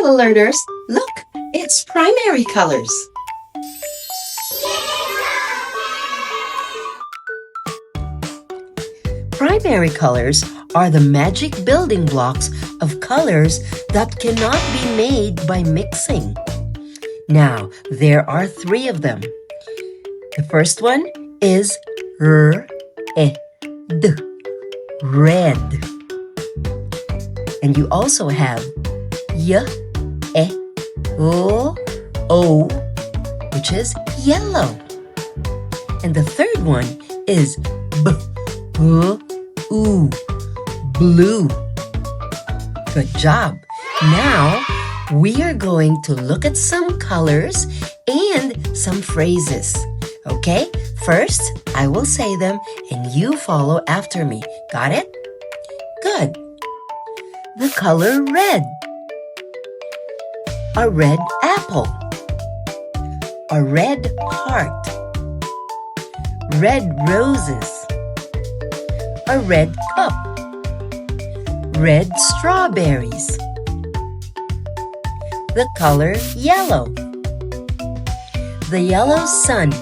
little learners, look, it's primary colors. Primary colors are the magic building blocks of colors that cannot be made by mixing. Now, there are 3 of them. The first one is red, red. And you also have o, which is yellow. And the third one is blue. Good job. Now, we are going to look at some colors and some phrases. Okay? First, I will say them and you follow after me. Got it? Good. The color red. A red apple. A red heart. Red roses. A red cup. Red strawberries. The color yellow. The yellow sun.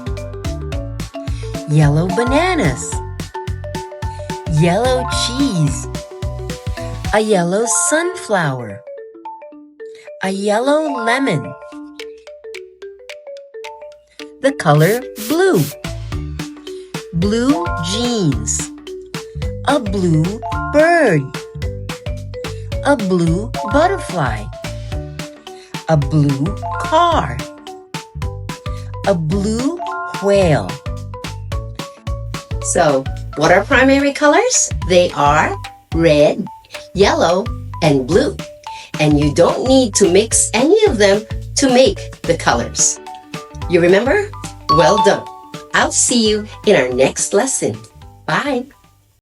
Yellow bananas. Yellow cheese. A yellow sunflower. A yellow lemon. The color blue. Blue jeans. A blue bird. A blue butterfly. A blue car. A blue whale. So, what are primary colors? They are red, yellow, and blue. And you don't need to mix any of them to make the colors. You remember? Well done. I'll see you in our next lesson. Bye.